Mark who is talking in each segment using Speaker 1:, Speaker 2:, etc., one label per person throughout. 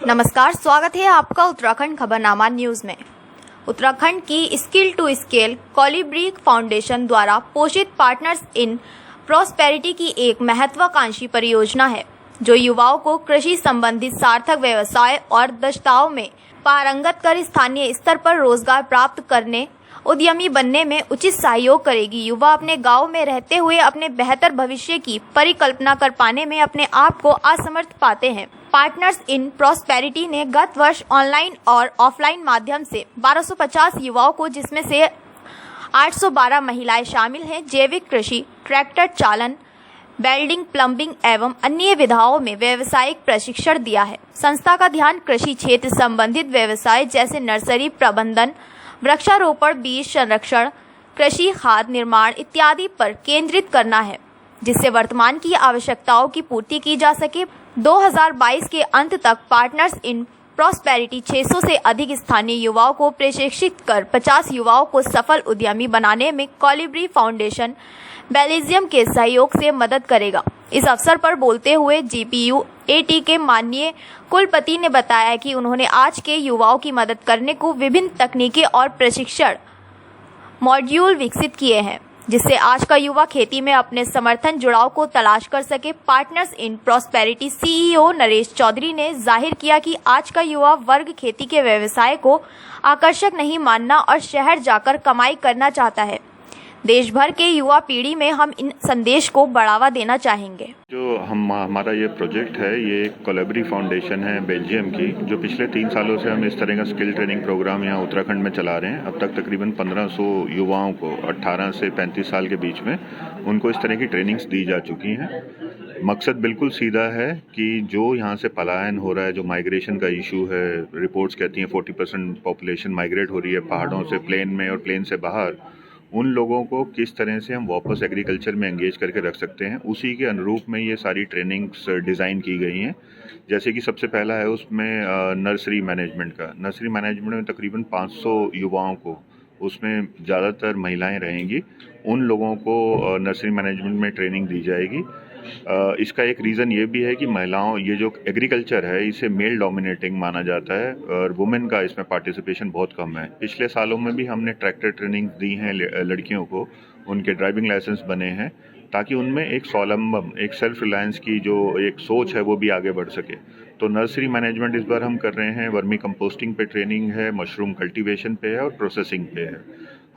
Speaker 1: नमस्कार, स्वागत है आपका उत्तराखंड खबरनामा न्यूज में। उत्तराखंड की स्किल टू स्केल कोलिब्री फाउंडेशन द्वारा पोषित पार्टनर्स इन प्रॉस्पेरिटी की एक महत्वाकांक्षी परियोजना है जो युवाओं को कृषि संबंधित सार्थक व्यवसाय और दक्षताओं में पारंगत कर स्थानीय स्तर पर रोजगार प्राप्त करने, उद्यमी बनने में उचित सहयोग करेगी। युवा अपने गांव में रहते हुए अपने बेहतर भविष्य की परिकल्पना कर पाने में अपने आप को असमर्थ पाते हैं। पार्टनर्स इन प्रॉस्पेरिटी ने गत वर्ष ऑनलाइन और ऑफलाइन माध्यम से 1250 युवाओं को, जिसमें से 812 महिलाएं शामिल हैं, जैविक कृषि, ट्रैक्टर चालन, वेल्डिंग, प्लम्बिंग एवं अन्य विधाओं में व्यावसायिक प्रशिक्षण दिया है। संस्था का ध्यान कृषि क्षेत्र संबंधित व्यवसाय जैसे नर्सरी प्रबंधन, वृक्षारोपण, बीज संरक्षण, कृषि खाद निर्माण इत्यादि पर केंद्रित करना है, जिससे वर्तमान की आवश्यकताओं की पूर्ति की जा सके। 2022 के अंत तक पार्टनर्स इन प्रॉस्पेरिटी 600 से अधिक स्थानीय युवाओं को प्रशिक्षित कर 50 युवाओं को सफल उद्यमी बनाने में कोलिब्री फाउंडेशन बेल्जियम के सहयोग से मदद करेगा। इस अवसर पर बोलते हुए GPU-AT के माननीय कुलपति ने बताया कि उन्होंने आज के युवाओं की मदद करने को विभिन्न तकनीकी और प्रशिक्षण मॉड्यूल विकसित किए हैं, जिससे आज का युवा खेती में अपने समर्थन जुड़ाव को तलाश कर सके। Partners in prosperity CEO Naresh Chaudhary ने जाहिर किया कि आज का युवा वर्ग खेती के व्यवसाय को आकर्षक नहीं मानना और शहर जाकर कमाई करना चाहता है। देश भर के युवा पीढ़ी में हम इन संदेश को बढ़ावा देना चाहेंगे।
Speaker 2: जो हमारा ये प्रोजेक्ट है, ये एक कोलिब्री फाउंडेशन है बेल्जियम की, जो पिछले 3 सालों से हम इस तरह का स्किल ट्रेनिंग प्रोग्राम यहाँ उत्तराखंड में चला रहे हैं। अब तक तकरीबन 1500 युवाओं को 18 से 35 साल के बीच में उनको इस तरह की ट्रेनिंग्स दी जा चुकी हैं। मकसद बिल्कुल सीधा है कि जो यहाँ से पलायन हो रहा है, जो माइग्रेशन का इशू है, रिपोर्ट्स कहती हैं 40% पॉपुलेशन माइग्रेट हो रही है पहाड़ों से प्लेन में और प्लेन से बाहर, उन लोगों को किस तरह से हम वापस एग्रीकल्चर में एंगेज करके रख सकते हैं, उसी के अनुरूप में ये सारी ट्रेनिंग्स डिज़ाइन की गई हैं। जैसे कि सबसे पहला है उसमें नर्सरी मैनेजमेंट का। नर्सरी मैनेजमेंट में तकरीबन 500 युवाओं को, उसमें ज़्यादातर महिलाएं रहेंगी, उन लोगों को नर्सरी मैनेजमेंट में ट्रेनिंग दी जाएगी। इसका एक रीज़न ये भी है कि महिलाओं, ये जो एग्रीकल्चर है इसे मेल डोमिनेटिंग माना जाता है और वुमेन का इसमें पार्टिसिपेशन बहुत कम है। पिछले सालों में भी हमने ट्रैक्टर ट्रेनिंग दी हैं लड़कियों को, उनके ड्राइविंग लाइसेंस बने हैं, ताकि उनमें एक स्वावलंबन, एक सेल्फ रिलायंस की जो एक सोच है वो भी आगे बढ़ सके। तो नर्सरी मैनेजमेंट इस बार हम कर रहे हैं, वर्मी कंपोस्टिंग पे ट्रेनिंग है, मशरूम कल्टीवेशन पे है और प्रोसेसिंग पे है।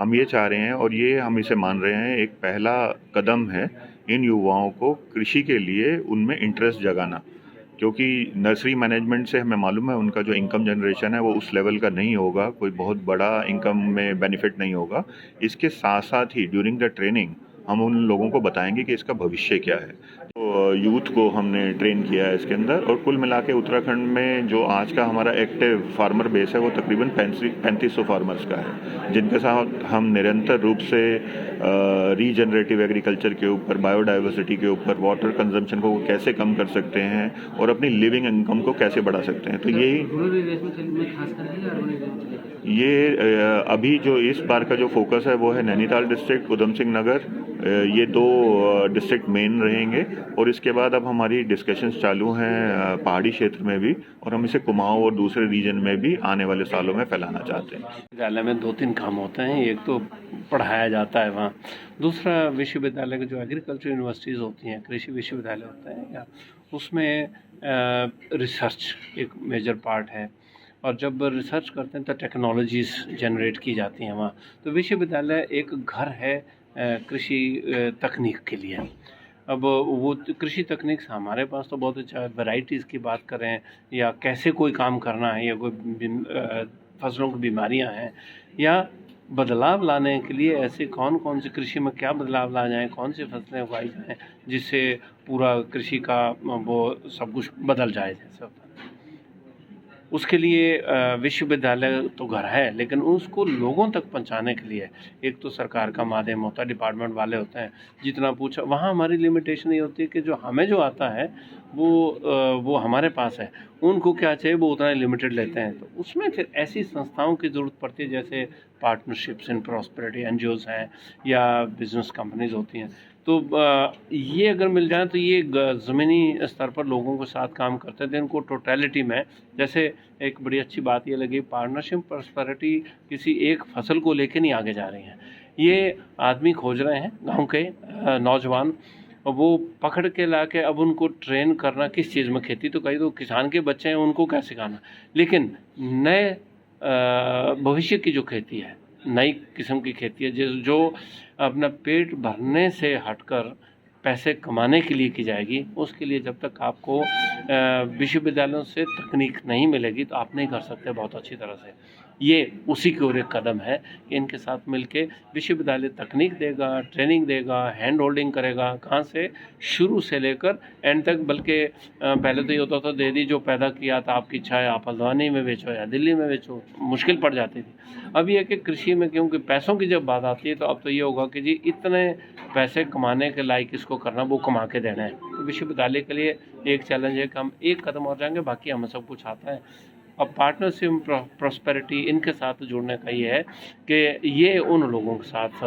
Speaker 2: हम ये चाह रहे हैं और ये हम इसे मान रहे हैं एक पहला कदम है इन युवाओं को कृषि के लिए उनमें इंटरेस्ट जगाना, क्योंकि नर्सरी मैनेजमेंट से हमें मालूम है उनका जो इनकम जनरेशन है वो उस लेवल का नहीं होगा, कोई बहुत बड़ा इनकम में बेनिफिट नहीं होगा। इसके साथ साथ ही ड्यूरिंग द ट्रेनिंग हम उन लोगों को बताएंगे कि इसका भविष्य क्या है। तो यूथ को हमने ट्रेन किया है इसके अंदर, और कुल मिला के उत्तराखंड में जो आज का हमारा एक्टिव फार्मर बेस है वो तकरीबन 3500 फार्मर्स का है, जिनके साथ हम निरंतर रूप से रीजनरेटिव एग्रीकल्चर के ऊपर, बायोडाइवर्सिटी के ऊपर, वाटर कंजम्पशन को कैसे कम कर सकते हैं और अपनी लिविंग इनकम को कैसे बढ़ा सकते हैं। तो ये अभी जो इस बार का जो फोकस है वो है नैनीताल डिस्ट्रिक्ट, उधम सिंह नगर, ये 2 डिस्ट्रिक्ट मेन रहेंगे। और इसके बाद अब हमारी डिस्कशंस चालू हैं पहाड़ी क्षेत्र में भी, और हम इसे कुमाऊं और दूसरे रीजन में भी आने वाले सालों में फैलाना चाहते हैं।
Speaker 3: विद्यालय में 2-3 काम होते हैं, एक तो पढ़ाया जाता है वहाँ, दूसरा विश्वविद्यालय के जो एग्रीकल्चर यूनिवर्सिटीज़ होती हैं, कृषि विश्वविद्यालय होते हैं, या उसमें रिसर्च एक मेजर पार्ट है। और जब रिसर्च करते हैं तो टेक्नोलॉजीज़ जनरेट की जाती हैं वहाँ। तो विश्वविद्यालय एक घर है कृषि तकनीक के लिए। अब वो कृषि तकनीक से हमारे पास तो बहुत अच्छा वैरायटीज़ की बात करें, या कैसे कोई काम करना है, या कोई फसलों की बीमारियां हैं, या बदलाव लाने के लिए ऐसे कौन कौन से कृषि में क्या बदलाव लाए जाएँ, कौन सी फसलें उगाई जाएँ जिससे पूरा कृषि का वो सब कुछ बदल जाए। जैसे उसके लिए विश्वविद्यालय तो घर है, लेकिन उसको लोगों तक पहुंचाने के लिए एक तो सरकार का माध्यम होता है, डिपार्टमेंट वाले होते हैं, जितना पूछा वहाँ हमारी लिमिटेशन ये होती है कि जो हमें जो आता है वो हमारे पास है, उनको क्या चाहिए वो उतना लिमिटेड लेते हैं। तो उसमें फिर ऐसी संस्थाओं की ज़रूरत पड़ती है जैसे पार्टनरशिप्स इन प्रॉस्पेरिटी, NGOs हैं या बिजनेस कंपनीज होती हैं, तो ये अगर मिल जाए तो ये ज़मीनी स्तर पर लोगों के साथ काम करते थे, इनको टोटलिटी में, जैसे एक बड़ी अच्छी बात ये लगी, पार्टनरशिप प्रॉस्पेरिटी किसी एक फसल को लेके नहीं आगे जा रही हैं। ये आदमी खोज रहे हैं, गांव के नौजवान, वो पकड़ के ला के अब उनको ट्रेन करना किस चीज़ में, खेती तो कई तो किसान के बच्चे हैं उनको क्या सिखाना, लेकिन नए भविष्य की जो खेती है, नई किस्म की खेती है जो अपना पेट भरने से हटकर पैसे कमाने के लिए की जाएगी, उसके लिए जब तक आपको विश्वविद्यालयों से तकनीक नहीं मिलेगी तो आप नहीं कर सकते बहुत अच्छी तरह से। ये उसी की ओर एक कदम है कि इनके साथ मिलके विश्वविद्यालय तकनीक देगा, ट्रेनिंग देगा, हैंड होल्डिंग करेगा, कहाँ से शुरू से लेकर एंड तक। बल्कि पहले तो ये होता था दे दी जो पैदा किया था, आपकी इच्छा है आप हल्द्वानी में बेचो या दिल्ली में बेचो, मुश्किल पड़ जाती थी। अब ये कि कृषि में क्योंकि पैसों की जब बात आती है तो अब तो ये होगा कि जी इतने पैसे कमाने के लायक इसको करना, वो कमा के देना है। तो विश्वविद्यालय के लिए एक चैलेंज है कि हम एक कदम और जाएंगे, बाकी हमें सब कुछ आता है। अब पार्टनरशिप प्रॉस्पेरिटी इनके साथ जुड़ने का ये है कि ये उन लोगों के साथ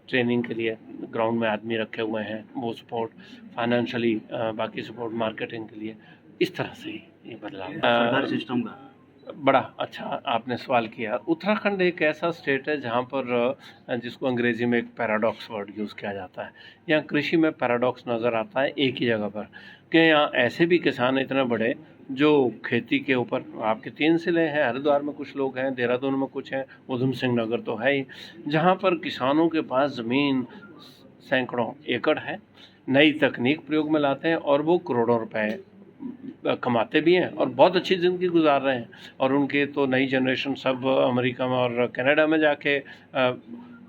Speaker 3: ट्रेनिंग के लिए ग्राउंड में आदमी रखे हुए हैं, वो सपोर्ट फाइनेंशियली, बाकी सपोर्ट मार्केटिंग के लिए, इस तरह से ही ये बदलाव
Speaker 4: सरकारी सिस्टम का।
Speaker 3: बड़ा अच्छा आपने सवाल किया। उत्तराखंड एक ऐसा स्टेट है जहाँ पर जिसको अंग्रेज़ी में एक पैराडॉक्स वर्ड यूज़ किया जाता है। यहाँ कृषि में पैराडॉक्स नज़र आता है एक ही जगह पर कि यहाँ ऐसे भी किसान इतने बड़े जो खेती के ऊपर, आपके 3 ज़िले हैं, हरिद्वार में कुछ लोग हैं, देहरादून में कुछ हैं, उधम सिंह नगर तो है ही, जहाँ पर किसानों के पास ज़मीन सैकड़ों एकड़ है, नई तकनीक प्रयोग में लाते हैं और वो करोड़ों रुपए कमाते भी हैं और बहुत अच्छी ज़िंदगी गुजार रहे हैं। और उनके तो नई जनरेशन सब अमेरिका में और कनाडा में जाके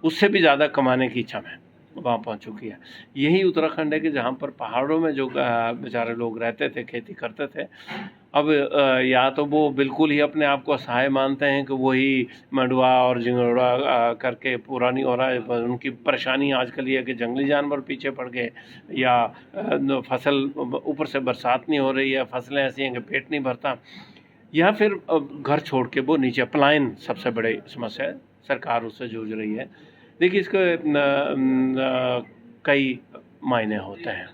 Speaker 3: उससे भी ज़्यादा कमाने की इच्छा में वहाँ पहुँच चुकी है। यही उत्तराखंड है कि जहाँ पर पहाड़ों में जो बेचारे लोग रहते थे, खेती करते थे, अब या तो वो बिल्कुल ही अपने आप को असहाय मानते हैं कि वही मंडुआ और झिंगुरा करके पूरा नहीं हो रहा है। उनकी परेशानी आजकल ये है कि जंगली जानवर पीछे पड़ गए, या फसल ऊपर से बरसात नहीं हो रही है, फसलें ऐसी हैं कि पेट नहीं भरता, या फिर घर छोड़ के वो नीचे पलायन सबसे बड़ी समस्या है, सरकार उससे जूझ रही है। देखिए इसके कई मायने होते हैं।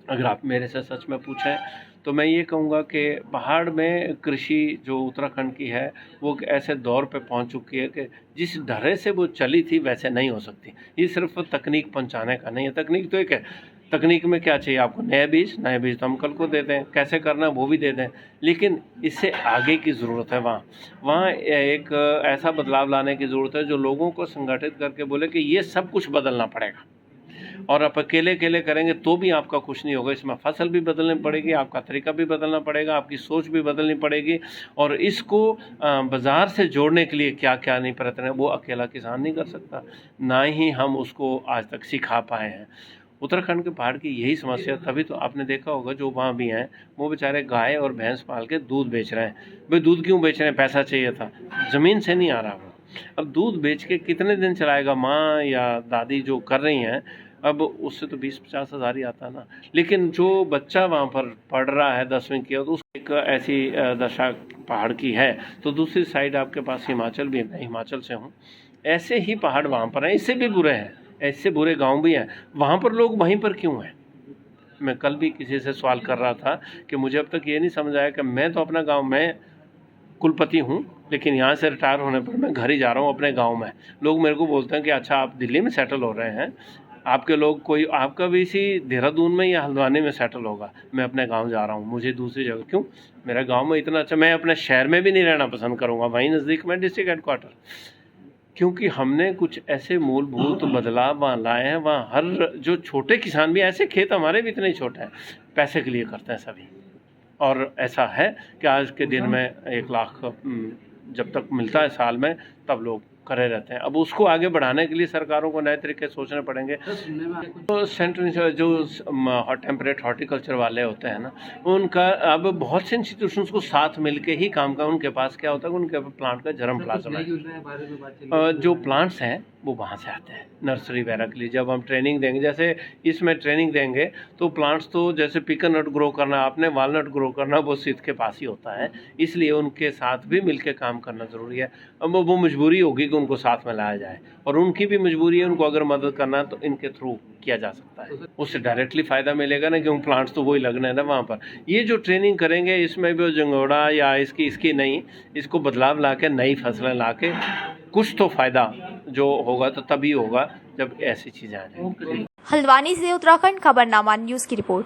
Speaker 3: अगर आप मेरे से सच में पूछें तो मैं ये कहूँगा कि पहाड़ में कृषि जो उत्तराखंड की है वो ऐसे दौर पे पहुँच चुकी है कि जिस ढर्रे से वो चली थी वैसे नहीं हो सकती। ये सिर्फ तकनीक पहुँचाने का नहीं है, तकनीक तो एक है, तकनीक में क्या चाहिए आपको, नए बीज तो हम कल को देते हैं, कैसे करना है वो भी देते हैं, लेकिन इससे आगे की ज़रूरत है। वहाँ एक ऐसा बदलाव लाने की ज़रूरत है जो लोगों को संगठित करके बोले कि ये सब कुछ बदलना पड़ेगा, और आप अकेले करेंगे तो भी आपका कुछ नहीं होगा। इसमें फसल भी बदलनी पड़ेगी, आपका तरीका भी बदलना पड़ेगा, आपकी सोच भी बदलनी पड़ेगी, और इसको बाज़ार से जोड़ने के लिए क्या क्या नहीं प्रयत्न है वो अकेला किसान नहीं कर सकता, ना ही हम उसको आज तक सिखा पाए हैं। उत्तराखंड के पहाड़ की यही समस्या, तभी तो आपने देखा होगा जो वहाँ भी हैं वो बेचारे गाय और भैंस पाल के दूध बेच रहे हैं। भाई दूध क्यों बेच रहे हैं, पैसा चाहिए था, ज़मीन से नहीं आ रहा वो। अब दूध बेच के कितने दिन चलाएगा माँ या दादी जो कर रही हैं, अब उससे तो 20-50 हज़ार ही आता है ना। लेकिन जो बच्चा वहाँ पर पढ़ रहा है 10वीं की, तो उसकी एक ऐसी दशा पहाड़ की है। तो दूसरी साइड आपके पास हिमाचल भी है, मैं हिमाचल से हूँ, ऐसे ही पहाड़ वहाँ पर हैं, इससे भी बुरे हैं, ऐसे बुरे गांव भी हैं। वहाँ पर लोग वहीं पर क्यों हैं? मैं कल भी किसी से सवाल कर रहा था कि मुझे अब तक ये नहीं समझ आया कि मैं तो अपना गांव, मैं कुलपति हूँ लेकिन यहाँ से रिटायर होने पर मैं घर ही जा रहा हूँ अपने गांव में। लोग मेरे को बोलते हैं कि अच्छा आप दिल्ली में सेटल हो रहे हैं, आपके लोग कोई आपका भी इसी देहरादून में या हल्द्वानी में सेटल होगा, मैं अपने गांव जा रहा हूँ, मुझे दूसरी जगह क्यों? मेरा गांव में इतना अच्छा, मैं अपने शहर में भी नहीं रहना पसंद करूँगा, वहीं नज़दीक में डिस्ट्रिक्ट हेडक्वार्टर, क्योंकि हमने कुछ ऐसे मूलभूत बदलाव वहाँ लाए हैं। वहाँ हर जो छोटे किसान भी, ऐसे खेत हमारे भी इतने छोटे हैं, पैसे के लिए करते हैं सभी। और ऐसा है कि आज के दिन में 1 लाख जब तक मिलता है साल में तब लोग करे रहते हैं। अब उसको आगे बढ़ाने के लिए सरकारों को नए तरीके सोचने पड़ेंगे। तो सेंट्रल जो टेम्परेट हॉर्टिकल्चर वाले होते हैं ना, उनका अब बहुत से इंस्टीट्यूशंस को साथ मिलके ही काम का, उनके पास क्या होता है, उनके प्लांट का जर्म प्लाज्म है, जो प्लांट्स हैं वो वहाँ से आते हैं नर्सरी वगैरह के लिए। जब हम ट्रेनिंग देंगे, जैसे इसमें ट्रेनिंग देंगे तो प्लांट्स तो जैसे पीकन नट ग्रो करना, आपने वालनट ग्रो करना, वो सीध के पास ही होता है, इसलिए उनके साथ भी मिलके काम करना ज़रूरी है। अब वो मजबूरी होगी कि उनको साथ में लाया जाए, और उनकी भी मजबूरी है, उनको अगर मदद करना है तो इनके थ्रू किया जा सकता है। उससे डायरेक्टली फ़ायदा मिलेगा ना, क्योंकि प्लांट्स तो वही लगना है ना वहाँ पर। ये जो ट्रेनिंग करेंगे इसमें भी जंगोड़ा या इसकी नहीं, इसको बदलाव ला के नई फसलें ला के कुछ तो फ़ायदा जो होगा तो तभी होगा जब ऐसी चीज़ें आ जाएंगी।
Speaker 1: हल्द्वानी से उत्तराखंड खबरनामा न्यूज़ की रिपोर्ट।